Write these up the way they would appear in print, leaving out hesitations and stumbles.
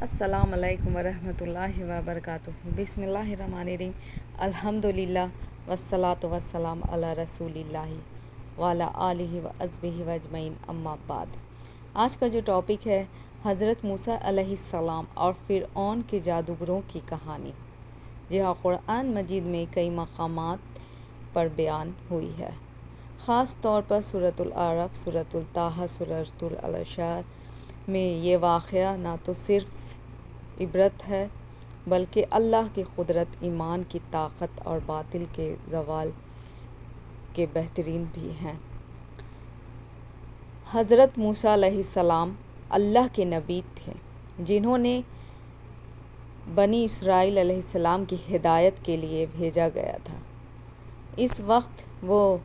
السلام علیکم ورحمۃ اللہ وبرکاتہ۔ بسم اللہ الرحمن الرحیم۔ الحمدللہ والصلاۃ والسلام علی رسول اللہ وعلی آلہ وصحبہ اجمعین، اما بعد۔ آج کا جو ٹاپک ہے حضرت موسیٰ علیہ السلام اور فرعون کے جادوگروں کی کہانی، جہاں قرآن مجید میں کئی مقامات پر بیان ہوئی ہے، خاص طور پر سورۃ الاعراف، سورۃ الطٰہٰ، سورۃ العشر میں یہ واقعہ نہ تو صرف عبرت ہے بلکہ اللہ کی قدرت، ایمان کی طاقت اور باطل کے زوال کے بہترین بھی ہیں۔ حضرت موسیٰ علیہ السلام اللہ کے نبی تھے جنہوں نے بنی اسرائیل علیہ السلام کی ہدایت کے لیے بھیجا گیا تھا۔ اس وقت وہ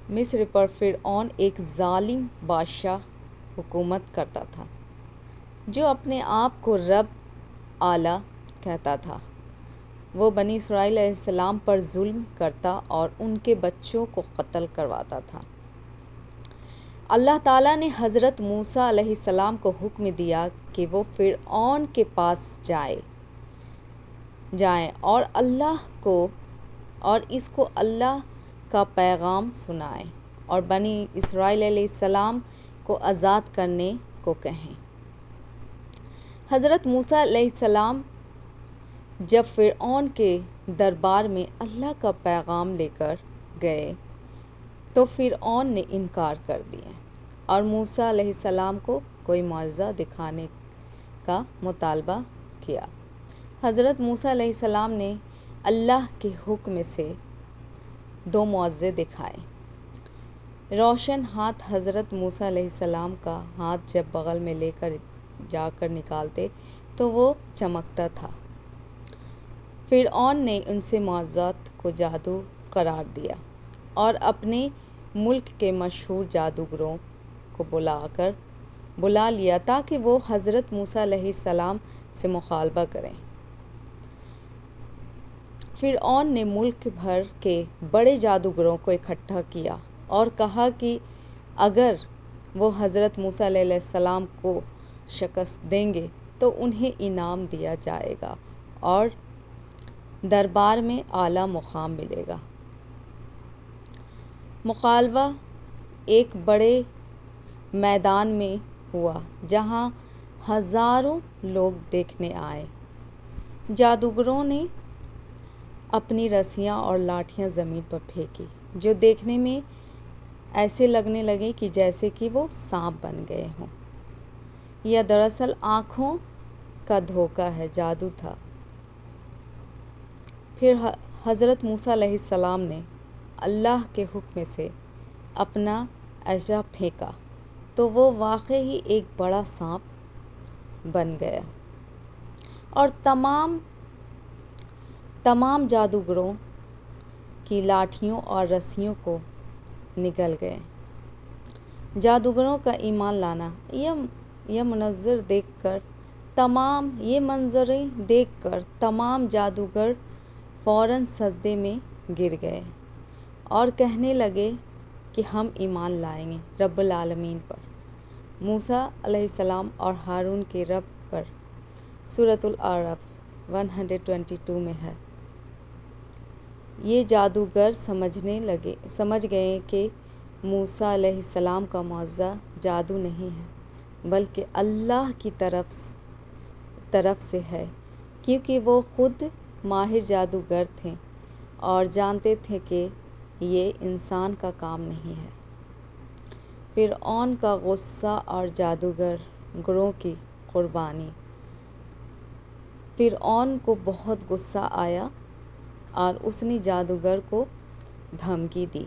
مصر پر فرعون ایک ظالم بادشاہ حکومت کرتا تھا جو اپنے آپ کو رب اعلیٰ کہتا تھا۔ وہ بنی اسرائیل علیہ السلام پر ظلم کرتا اور ان کے بچوں کو قتل کرواتا تھا۔ اللہ تعالیٰ نے حضرت موسیٰ علیہ السلام کو حکم دیا کہ وہ فرعون کے پاس جائیں اور اس کو اللہ کا پیغام سنائیں اور بنی اسرائیل علیہ السلام کو آزاد کرنے کو کہیں۔ حضرت موسیٰ علیہ السلام جب فرعون کے دربار میں اللہ کا پیغام لے کر گئے تو فرعون نے انکار کر دیا اور موسیٰ علیہ السلام کو کوئی معجزہ دکھانے کا مطالبہ کیا۔ حضرت موسیٰ علیہ السلام نے اللہ کے حکم سے 2 معجزے دکھائے۔ روشن ہاتھ حضرت موسیٰ علیہ السلام کا ہاتھ جب بغل میں لے کر جا کر نکالتے تو وہ چمکتا تھا۔ فرعون نے ان سے معجزات کو جادو قرار دیا اور اپنے ملک کے مشہور جادوگروں کو بلا لیا تاکہ وہ حضرت موسیٰ علیہ السلام سے مقابلہ کریں۔ فرعون نے ملک بھر کے بڑے جادوگروں کو اکٹھا کیا اور کہا کہ اگر وہ حضرت موسیٰ علیہ السلام کو شکست دیں گے تو انہیں انعام دیا جائے گا اور دربار میں اعلیٰ مقام ملے گا۔ مقابلہ ایک بڑے میدان میں ہوا جہاں ہزاروں لوگ دیکھنے آئے۔ جادوگروں نے اپنی رسیاں اور لاٹھیاں زمین پر پھینکی جو دیکھنے میں ایسے لگنے لگے کہ جیسے کہ وہ سانپ بن گئے ہوں۔ یہ دراصل آنکھوں کا دھوکہ ہے، جادو تھا۔ پھر حضرت موسیٰ علیہ السلام نے اللہ کے حکم سے اپنا عصا پھینکا تو وہ واقعی ایک بڑا سانپ بن گیا اور تمام جادوگروں کی لاٹھیوں اور رسیوں کو نگل گئے۔ جادوگروں کا ایمان لانا، یہ منظریں دیکھ کر تمام جادوگر فوراً سجدے میں گر گئے اور کہنے لگے کہ ہم ایمان لائیں گے رب العالمین پر، موسیٰ علیہ السلام اور ہارون کے رب پر۔ سورۃ الاعراف 122 میں ہے۔ یہ جادوگر سمجھ گئے کہ موسیٰ علیہ السلام کا معجزہ جادو نہیں ہے بلکہ اللہ کی طرف سے ہے، کیونکہ وہ خود ماہر جادوگر تھے اور جانتے تھے کہ یہ انسان کا کام نہیں ہے۔ فرعون کا غصہ اور جادوگروں کی قربانی۔ فرعون کو بہت غصہ آیا اور اس نے جادوگر کو دھمکی دی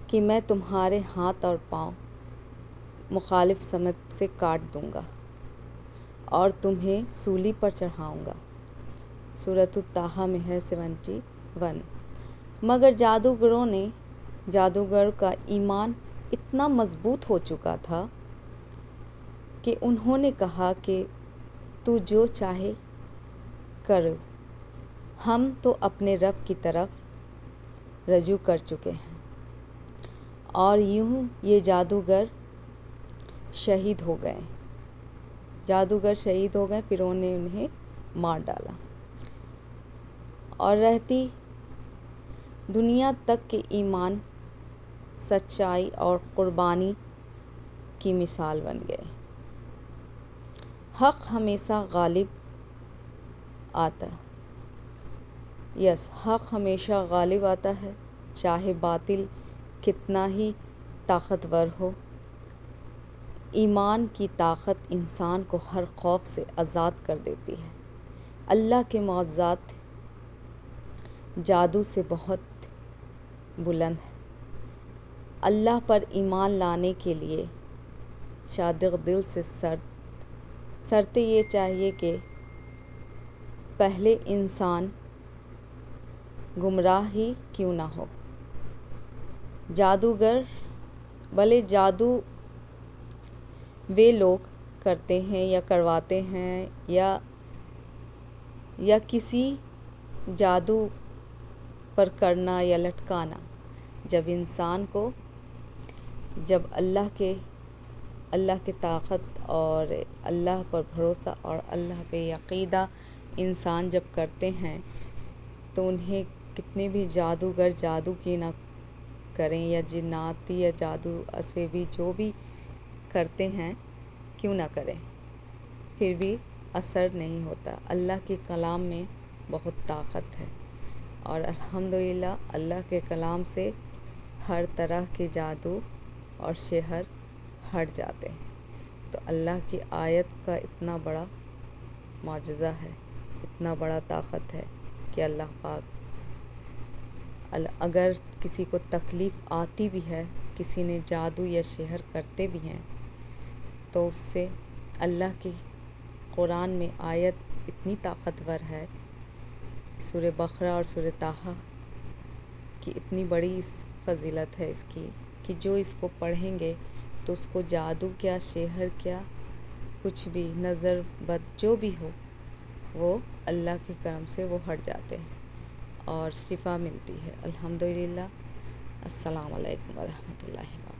کہ میں تمہارے ہاتھ اور پاؤں مخالف سمت سے کاٹ دوں گا اور تمہیں سولی پر چڑھاؤں گا۔ سورۃ الطٰہٰ میں ہے 71۔ مگر جادوگر کا ایمان اتنا مضبوط ہو چکا تھا کہ انہوں نے کہا کہ تو جو چاہے کر، ہم تو اپنے رب کی طرف رجوع کر چکے ہیں۔ اور یوں یہ جادوگر شہید ہو گئے۔ جادوگر شہید ہو گئے، فرعون نے انہیں مار ڈالا، اور رہتی دنیا تک کے ایمان، سچائی اور قربانی کی مثال بن گئے۔ حق ہمیشہ غالب آتا ہے، حق ہمیشہ غالب آتا ہے، چاہے باطل کتنا ہی طاقتور ہو۔ ایمان کی طاقت انسان کو ہر خوف سے آزاد کر دیتی ہے۔ اللہ کے معجزات جادو سے بہت بلند ہیں۔ اللہ پر ایمان لانے کے لیے صادق دل سے شرط یہ چاہیے کہ پہلے انسان گمراہ ہی کیوں نہ ہو۔ جادوگر بھلے جادو وہ لوگ کرتے ہیں یا کرواتے ہیں یا کسی جادو پر کرنا یا لٹکانا، جب اللہ کے طاقت اور اللہ پر بھروسہ اور اللہ پہ عقیدہ انسان جب کرتے ہیں تو انہیں کتنے بھی جادوگر جادو کی نہ کریں یا جناتی یا جادو اسیبی جو بھی کرتے ہیں کیوں نہ کریں، پھر بھی اثر نہیں ہوتا۔ اللہ کے کلام میں بہت طاقت ہے، اور الحمدللہ اللہ کے کلام سے ہر طرح کے جادو اور سحر ہٹ جاتے ہیں۔ تو اللہ کی آیت کا اتنا بڑا معجزہ ہے، اتنا بڑا طاقت ہے کہ اللہ پاک اگر کسی کو تکلیف آتی بھی ہے، کسی نے جادو یا سحر کرتے بھی ہیں، تو اس سے اللہ کی قرآن میں آیت اتنی طاقتور ہے، سورہ بقرہ اور سورہ طٰہٰ کی اتنی بڑی فضیلت ہے اس کی کہ جو اس کو پڑھیں گے تو اس کو جادو کیا، سحر کیا، کچھ بھی نظر بد جو بھی ہو، وہ اللہ کے کرم سے وہ ہٹ جاتے ہیں اور شفا ملتی ہے۔ الحمدللہ۔ السلام علیکم ورحمۃ اللہ وبرکاتہ۔